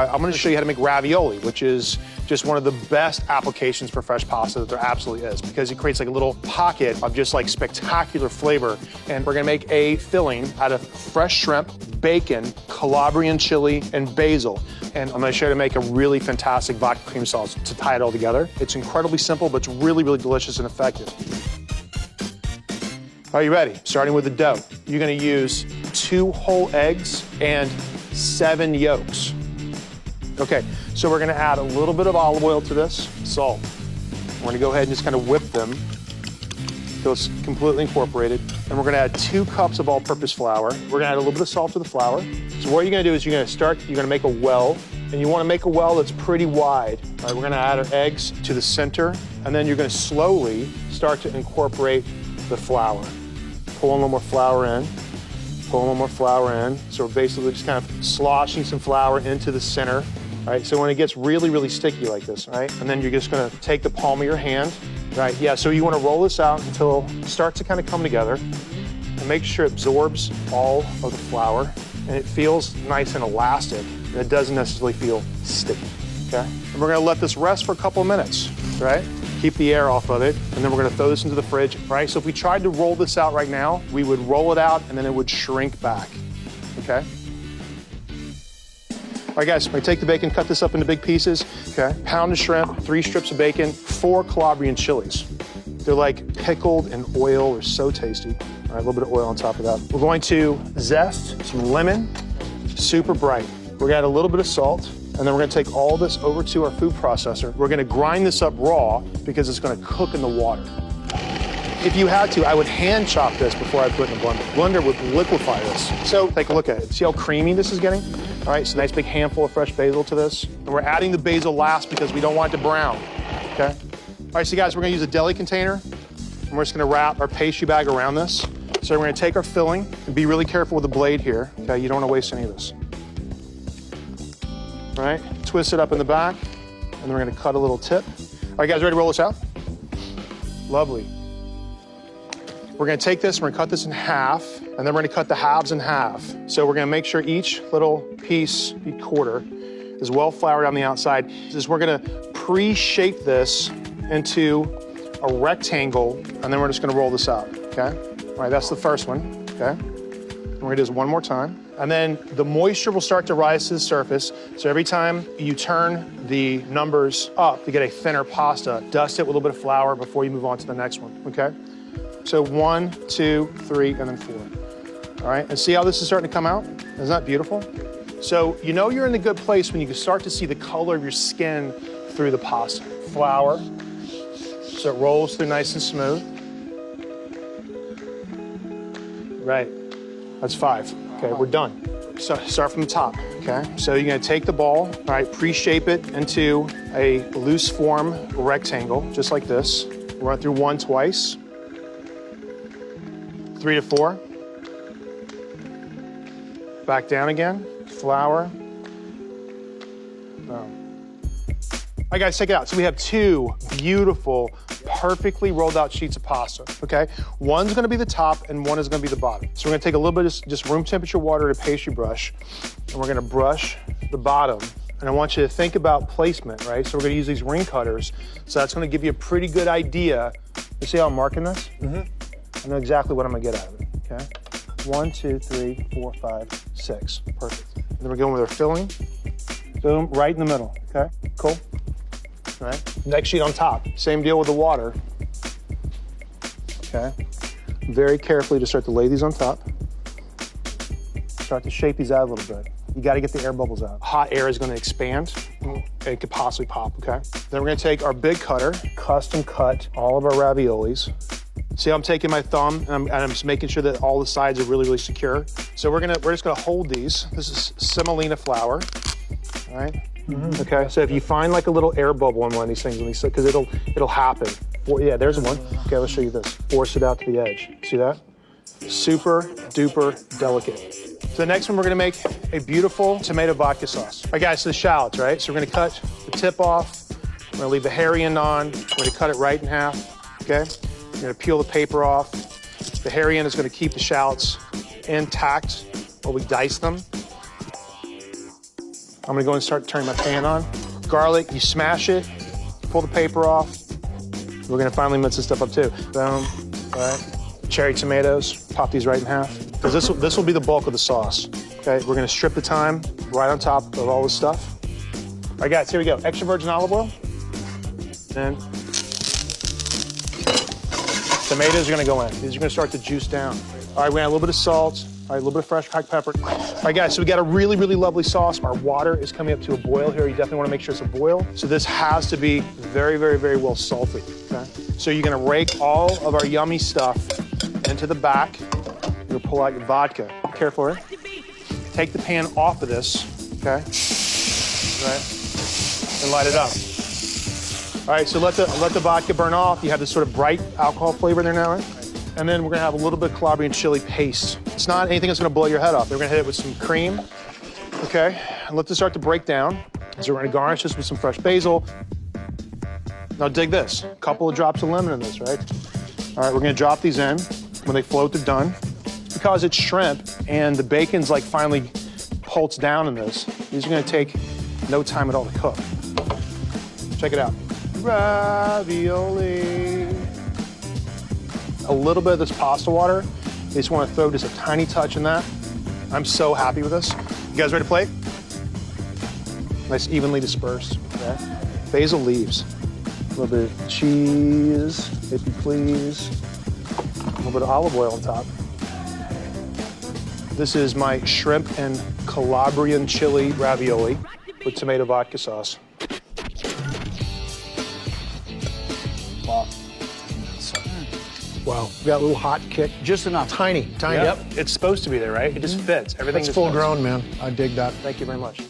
I'm going to show you how to make ravioli, which is just one of the best applications for fresh pasta that there absolutely is, because it creates like a little pocket of just like spectacular flavor. And we're going to make a filling out of fresh shrimp, bacon, Calabrian chili, and basil. And I'm going to show you how to make a really fantastic vodka cream sauce to tie it all together. It's incredibly simple, but it's really, really delicious and effective. Are you ready? Starting with the dough. You're going to use 2 whole eggs and 7 yolks. Okay, so we're gonna add a little bit of olive oil to this, salt. We're gonna go ahead and just kind of whip them until it's completely incorporated. And we're gonna add 2 cups of all-purpose flour. We're gonna add a little bit of salt to the flour. So what you're gonna do is you're gonna make a well, and you wanna make a well that's pretty wide. All right, we're gonna add our eggs to the center, and then you're gonna slowly start to incorporate the flour. Pull a little more flour in. Pull a little more flour in. So we're basically just kind of sloshing some flour into the center. All right, so when it gets really, really sticky like this, right? And then you're just gonna take the palm of your hand, right? Yeah, so you wanna roll this out until it starts to kind of come together and make sure it absorbs all of the flour and it feels nice and elastic and it doesn't necessarily feel sticky, okay? And we're gonna let this rest for a couple of minutes, right? Keep the air off of it, and then we're gonna throw this into the fridge, right? So if we tried to roll this out right now, we would roll it out and then it would shrink back, okay? All right, guys, I'm gonna take the bacon, cut this up into big pieces, okay? Pound of shrimp, 3 strips of bacon, 4 Calabrian chilies. They're like pickled in oil, they're so tasty. All right, a little bit of oil on top of that. We're going to zest some lemon, super bright. We're gonna add a little bit of salt, and then we're gonna take all this over to our food processor. We're gonna grind this up raw because it's gonna cook in the water. If you had to, I would hand chop this before I put it in the blender. Blender would liquefy this. So take a look at it. See how creamy this is getting? All right, so nice big handful of fresh basil to this. And we're adding the basil last because we don't want it to brown, okay? All right, so guys, we're gonna use a deli container, and we're just gonna wrap our pastry bag around this. So we're gonna take our filling, and be really careful with the blade here, okay? You don't wanna waste any of this. All right, twist it up in the back, and then we're gonna cut a little tip. All right, guys, ready to roll this out? Lovely. We're gonna take this, we're gonna cut this in half, and then we're gonna cut the halves in half. So we're gonna make sure each little piece, each quarter, is well floured on the outside. We're gonna pre-shape this into a rectangle, and then we're just gonna roll this out, okay? All right, that's the first one, okay? And we're gonna do this one more time. And then the moisture will start to rise to the surface. So every time you turn the numbers up to get a thinner pasta, dust it with a little bit of flour before you move on to the next one, okay? So 1, 2, 3, and then 4. All right, and see how this is starting to come out? Isn't that beautiful? So you know you're in a good place when you can start to see the color of your skin through the pasta. Flour, so it rolls through nice and smooth. Right, that's 5. Okay, we're done. So start from the top, okay? So you're gonna take the ball, all right, pre-shape it into a loose form rectangle, just like this. Run through 1 twice. 3 to 4. Back down again, flour. Boom. All right, guys, check it out. So we have 2 beautiful, perfectly rolled out sheets of pasta, okay? One's gonna be the top and one is gonna be the bottom. So we're gonna take a little bit of just room temperature water to pastry brush, and we're gonna brush the bottom. And I want you to think about placement, right? So we're gonna use these ring cutters. So that's gonna give you a pretty good idea. You see how I'm marking this? Mm-hmm. I know exactly what I'm gonna get out of it, okay? 1, 2, 3, 4, 5, 6, perfect. And then we're going with our filling. Boom, right in the middle, okay? Cool. All right, next sheet on top. Same deal with the water, okay? Very carefully just start to lay these on top. Start to shape these out a little bit. You gotta get the air bubbles out. Hot air is gonna expand. It could possibly pop, okay? Then we're gonna take our big cutter, custom cut all of our raviolis. See how I'm taking my thumb and I'm just making sure that all the sides are really, really secure. So we're just gonna hold these. This is semolina flour, all right? Mm-hmm. Okay, so if you find like a little air bubble on one of these things, because it'll happen. Yeah, there's one. Okay, let's show you this. Force it out to the edge. See that? Super duper delicate. So the next one, we're gonna make a beautiful tomato vodka sauce. All right, guys, so the shallots, right? So we're gonna cut the tip off. We're gonna leave the hairy end on. We're gonna cut it right in half, okay? We're gonna peel the paper off. The hairy end is gonna keep the shallots intact while we dice them. I'm gonna go and start turning my pan on. Garlic, you smash it, pull the paper off. We're gonna finally mix this stuff up too. Boom, all right. Cherry tomatoes, pop these right in half. Because this will be the bulk of the sauce. Okay, we're gonna strip the thyme right on top of all this stuff. All right, guys, here we go. Extra virgin olive oil. And tomatoes are gonna go in. These are gonna start to juice down. All right, we add a little bit of salt. All right, a little bit of fresh cracked pepper. All right, guys, so we got a really, really lovely sauce. Our water is coming up to a boil here. You definitely wanna make sure it's a boil. So this has to be very, very, very well salted, okay? So you're gonna rake all of our yummy stuff into the back. You'll pull out your vodka. Careful here. Take the pan off of this, okay? All right, and light it up. All right, so let the vodka burn off. You have this sort of bright alcohol flavor there now, right? And then we're gonna have a little bit of Calabrian chili paste. It's not anything that's gonna blow your head off. We're gonna hit it with some cream, okay? And let this start to break down. So we're gonna garnish this with some fresh basil. Now dig this, a couple of drops of lemon in this, right? All right, we're gonna drop these in. When they float, they're done. Because it's shrimp and the bacon's like finally pulsed down in this, these are gonna take no time at all to cook. Check it out. Ravioli. A little bit of this pasta water. You just wanna throw just a tiny touch in that. I'm so happy with this. You guys ready to play? Nice evenly dispersed, okay? Basil leaves. A little bit of cheese, if you please. A little bit of olive oil on top. This is my shrimp and Calabrian chili ravioli with tomato vodka sauce. Wow. Wow, we got a little hot kick. Just enough. Tiny. Yep. It's supposed to be there, right? It just fits. Everything That's just full fits. grown, man. I dig that. Thank you very much.